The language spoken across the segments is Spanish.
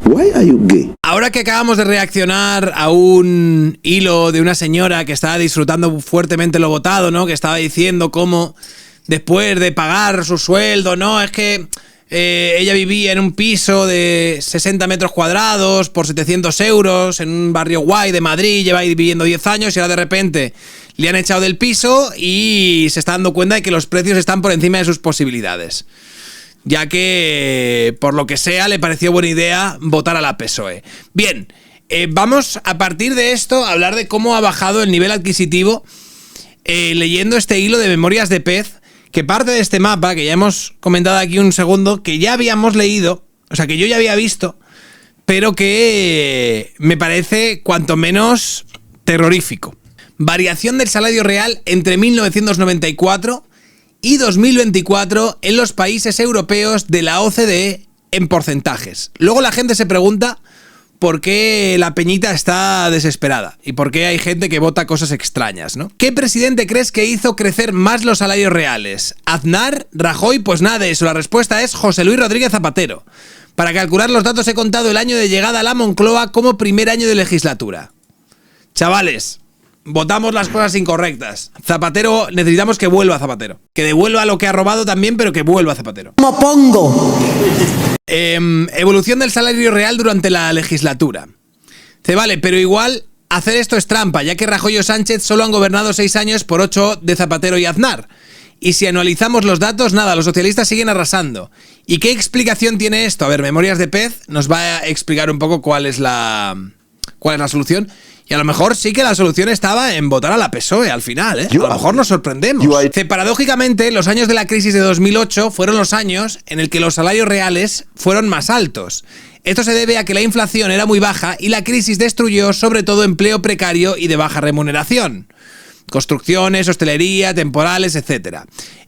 Why are you gay? Ahora que acabamos de reaccionar a un hilo de una señora que estaba disfrutando fuertemente lo votado, ¿no? Que estaba diciendo cómo después de pagar su sueldo, ¿no? Es que ella vivía en un piso de 60 metros cuadrados por 700 euros en un barrio guay de Madrid, lleva ahí viviendo 10 años y ahora de repente le han echado del piso y se está dando cuenta de que los precios están por encima de sus posibilidades. Ya que, por lo que sea, le pareció buena idea votar a la PSOE. Bien, vamos a partir de esto a hablar de cómo ha bajado el nivel adquisitivo leyendo este hilo de Memorias de Pez, que parte de este mapa, que ya hemos comentado aquí un segundo, que ya habíamos leído, o sea, que yo ya había visto, pero que me parece cuanto menos terrorífico. Variación del salario real entre 1994 y 2024 en los países europeos de la OCDE en porcentajes. Luego la gente se pregunta por qué la peñita está desesperada y por qué hay gente que vota cosas extrañas, ¿no? ¿Qué presidente crees que hizo crecer más los salarios reales? ¿Aznar? ¿Rajoy? Pues nada de eso. La respuesta es José Luis Rodríguez Zapatero. Para calcular los datos he contado el año de llegada a la Moncloa como primer año de legislatura. Chavales, votamos las cosas incorrectas. Zapatero, necesitamos que vuelva Zapatero. Que devuelva lo que ha robado también, pero que vuelva Zapatero. ¿Cómo pongo? Evolución del salario real durante la legislatura. Dice, vale, pero igual hacer esto es trampa, ya que Rajoy o Sánchez solo han gobernado 6 años por 8 de Zapatero y Aznar. Y si anualizamos los datos, nada, los socialistas siguen arrasando. ¿Y qué explicación tiene esto? A ver, Memorias de Pez nos va a explicar un poco cuál es la solución. Y a lo mejor sí que la solución estaba en votar a la PSOE al final, ¿eh? A lo mejor nos sorprendemos. Paradójicamente, los años de la crisis de 2008 fueron los años en el que los salarios reales fueron más altos. Esto se debe a que la inflación era muy baja y la crisis destruyó sobre todo empleo precario y de baja remuneración. Construcciones, hostelería, temporales, etc.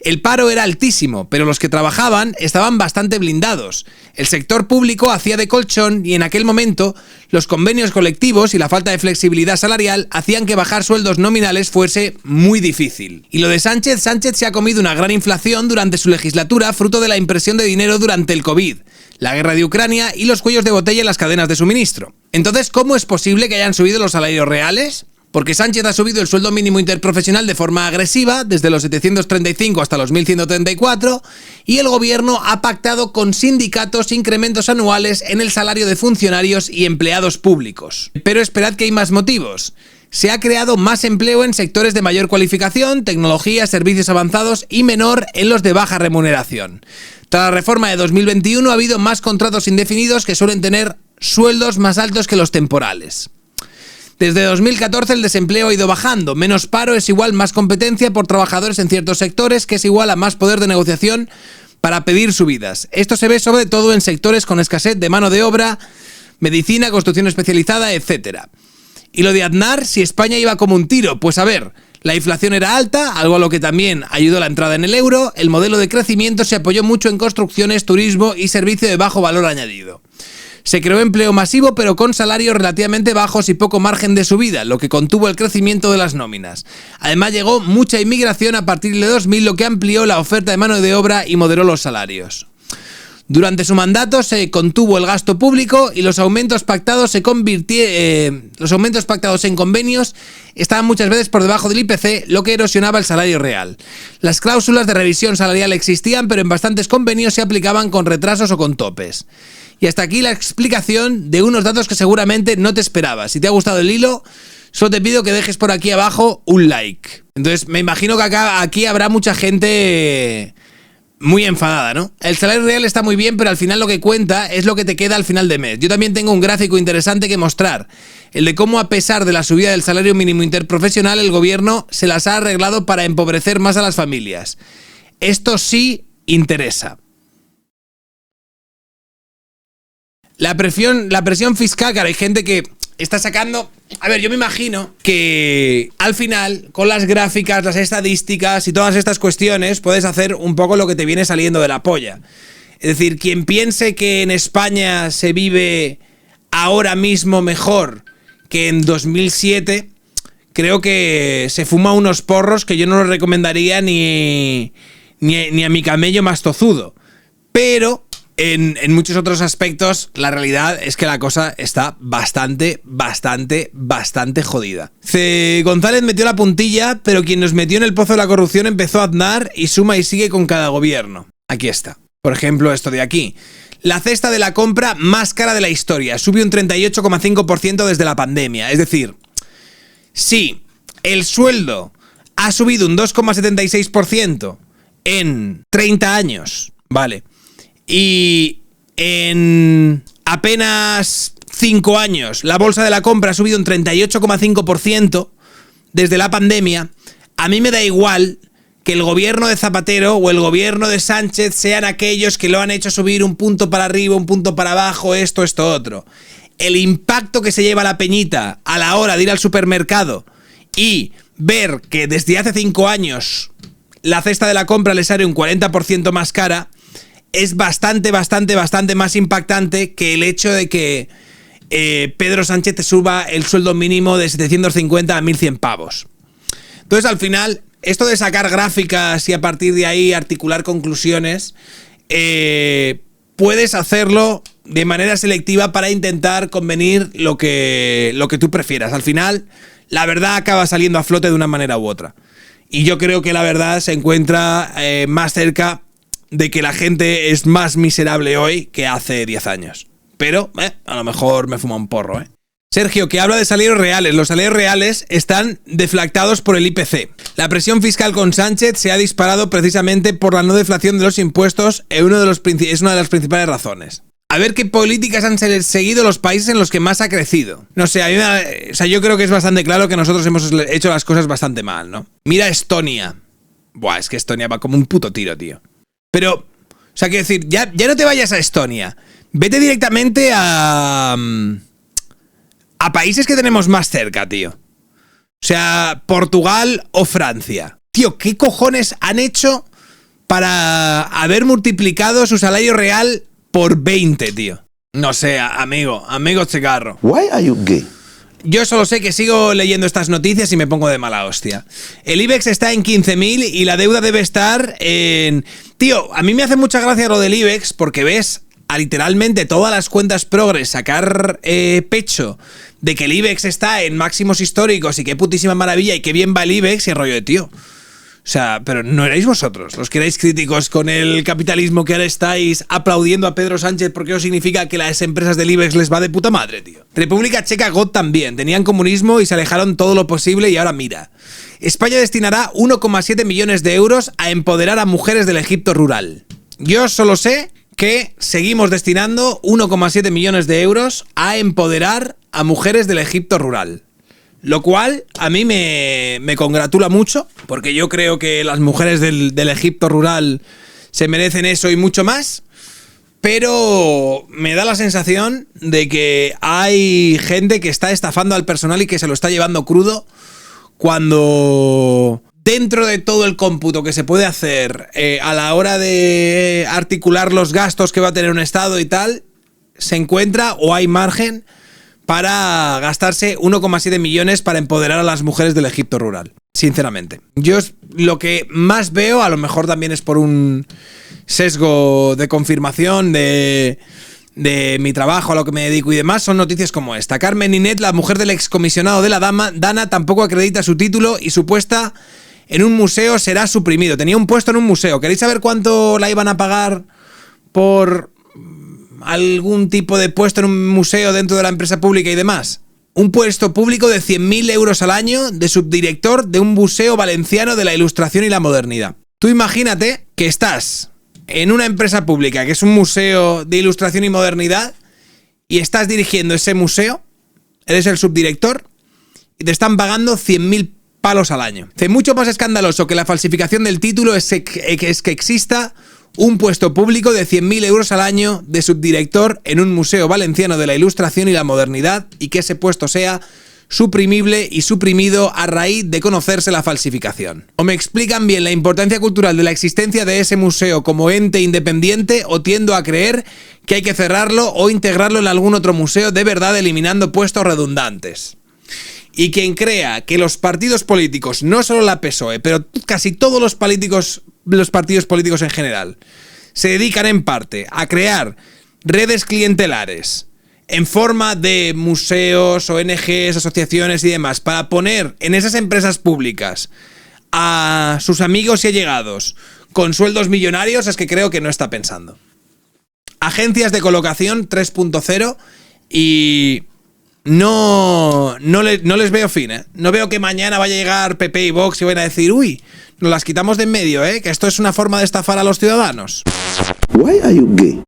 El paro era altísimo, pero los que trabajaban estaban bastante blindados. El sector público hacía de colchón y en aquel momento los convenios colectivos y la falta de flexibilidad salarial hacían que bajar sueldos nominales fuese muy difícil. Y lo de Sánchez se ha comido una gran inflación durante su legislatura fruto de la impresión de dinero durante el COVID, la guerra de Ucrania y los cuellos de botella en las cadenas de suministro. Entonces, ¿cómo es posible que hayan subido los salarios reales? Porque Sánchez ha subido el sueldo mínimo interprofesional de forma agresiva, desde los 735 hasta los 1.134, y el gobierno ha pactado con sindicatos incrementos anuales en el salario de funcionarios y empleados públicos. Pero esperad que hay más motivos. Se ha creado más empleo en sectores de mayor cualificación, tecnología, servicios avanzados y menor en los de baja remuneración. Tras la reforma de 2021 ha habido más contratos indefinidos que suelen tener sueldos más altos que los temporales. Desde 2014 el desempleo ha ido bajando, menos paro es igual más competencia por trabajadores en ciertos sectores, que es igual a más poder de negociación para pedir subidas. Esto se ve sobre todo en sectores con escasez de mano de obra, medicina, construcción especializada, etc. Y lo de Aznar, si España iba como un tiro, pues a ver, la inflación era alta, algo a lo que también ayudó la entrada en el euro, el modelo de crecimiento se apoyó mucho en construcciones, turismo y servicio de bajo valor añadido. Se creó empleo masivo pero con salarios relativamente bajos y poco margen de subida, lo que contuvo el crecimiento de las nóminas. Además llegó mucha inmigración a partir de 2000, lo que amplió la oferta de mano de obra y moderó los salarios. Durante su mandato se contuvo el gasto público y los aumentos pactados en convenios estaban muchas veces por debajo del IPC, lo que erosionaba el salario real. Las cláusulas de revisión salarial existían, pero en bastantes convenios se aplicaban con retrasos o con topes. Y hasta aquí la explicación de unos datos que seguramente no te esperabas. Si te ha gustado el hilo, solo te pido que dejes por aquí abajo un like. Entonces me imagino que aquí habrá mucha gente muy enfadada, ¿no? El salario real está muy bien, pero al final lo que cuenta es lo que te queda al final de mes. Yo también tengo un gráfico interesante que mostrar. El de cómo, a pesar de la subida del salario mínimo interprofesional, el gobierno se las ha arreglado para empobrecer más a las familias. Esto sí interesa. La presión fiscal, claro, hay gente que está sacando... A ver, yo me imagino que al final, con las gráficas, las estadísticas y todas estas cuestiones, puedes hacer un poco lo que te viene saliendo de la polla. Es decir, quien piense que en España se vive ahora mismo mejor que en 2007, creo que se fuma unos porros que yo no los recomendaría ni a mi camello más tozudo. Pero en muchos otros aspectos, la realidad es que la cosa está bastante jodida. González metió la puntilla, pero quien nos metió en el pozo de la corrupción empezó a Aznar y suma y sigue con cada gobierno. Aquí está. Por ejemplo, esto de aquí. La cesta de la compra más cara de la historia. Subió un 38,5% desde la pandemia. Es decir, sí, el sueldo ha subido un 2,76% en 30 años, ¿vale? Y en apenas 5 años la bolsa de la compra ha subido un 38,5% desde la pandemia. A mí me da igual que el gobierno de Zapatero o el gobierno de Sánchez sean aquellos que lo han hecho subir un punto para arriba, un punto para abajo, esto, otro. El impacto que se lleva la peñita a la hora de ir al supermercado y ver que desde hace 5 años la cesta de la compra le sale un 40% más cara es bastante más impactante que el hecho de que Pedro Sánchez te suba el sueldo mínimo de 750 a 1.100 pavos. Entonces, al final, esto de sacar gráficas y a partir de ahí articular conclusiones, puedes hacerlo de manera selectiva para intentar convenir lo que tú prefieras. Al final, la verdad acaba saliendo a flote de una manera u otra. Y yo creo que la verdad se encuentra más cerca de que la gente es más miserable hoy que hace 10 años. Pero, a lo mejor me fuma un porro, Sergio, que habla de salarios reales. Los salarios reales están deflactados por el IPC. La presión fiscal con Sánchez se ha disparado precisamente por la no deflación de los impuestos. Es una de las principales razones. A ver qué políticas han seguido los países en los que más ha crecido. No sé, yo creo que es bastante claro que nosotros hemos hecho las cosas bastante mal, ¿no? Mira Estonia. Buah, es que Estonia va como un puto tiro, tío. Pero, quiero decir, ya no te vayas a Estonia. Vete directamente a países que tenemos más cerca, tío. O sea, Portugal o Francia. Tío, ¿qué cojones han hecho para haber multiplicado su salario real por 20, tío? No sé, amigo Checarro. Why are you gay? Yo solo sé que sigo leyendo estas noticias y me pongo de mala hostia. El IBEX está en 15.000 y la deuda debe estar en... Tío, a mí me hace mucha gracia lo del IBEX porque ves a literalmente todas las cuentas progres sacar pecho de que el IBEX está en máximos históricos y qué putísima maravilla y qué bien va el IBEX y el rollo de tío. O sea, pero no erais vosotros los que erais críticos con el capitalismo que ahora estáis aplaudiendo a Pedro Sánchez porque eso significa que las empresas del IBEX les va de puta madre, tío. República Checa God también. Tenían comunismo y se alejaron todo lo posible y ahora mira. España destinará 1,7 millones de euros a empoderar a mujeres del Egipto rural. Yo solo sé que seguimos destinando 1,7 millones de euros a empoderar a mujeres del Egipto rural. Lo cual a mí me congratula mucho, porque yo creo que las mujeres del Egipto rural se merecen eso y mucho más, pero me da la sensación de que hay gente que está estafando al personal y que se lo está llevando crudo cuando dentro de todo el cómputo que se puede hacer a la hora de articular los gastos que va a tener un Estado y tal, se encuentra o hay margen para gastarse 1,7 millones para empoderar a las mujeres del Egipto rural. Sinceramente. Yo lo que más veo, a lo mejor también es por un sesgo de confirmación de mi trabajo, a lo que me dedico y demás, son noticias como esta. Carmen Ninet, la mujer del excomisionado de la Dana, tampoco acredita su título y su puesta en un museo será suprimido. Tenía un puesto en un museo. ¿Queréis saber cuánto la iban a pagar por algún tipo de puesto en un museo dentro de la empresa pública y demás? Un puesto público de 100.000 euros al año de subdirector de un museo valenciano de la ilustración y la modernidad. Tú imagínate que estás en una empresa pública que es un museo de ilustración y modernidad y estás dirigiendo ese museo, eres el subdirector y te están pagando 100.000 palos al año. Mucho más escandaloso que la falsificación del título es que exista un puesto público de 100.000 euros al año de subdirector en un museo valenciano de la ilustración y la modernidad y que ese puesto sea suprimible y suprimido a raíz de conocerse la falsificación. O me explican bien la importancia cultural de la existencia de ese museo como ente independiente o tiendo a creer que hay que cerrarlo o integrarlo en algún otro museo de verdad eliminando puestos redundantes. Y quien crea que los partidos políticos, no solo la PSOE, pero casi todos los partidos políticos en general, se dedican en parte a crear redes clientelares en forma de museos, ONGs, asociaciones y demás, para poner en esas empresas públicas a sus amigos y allegados con sueldos millonarios, es que creo que no está pensando. Agencias de colocación 3.0 y no les veo fin, ¿eh? No veo que mañana vaya a llegar PP y Vox y vayan a decir, uy, nos las quitamos de en medio, que esto es una forma de estafar a los ciudadanos. Why are you gay?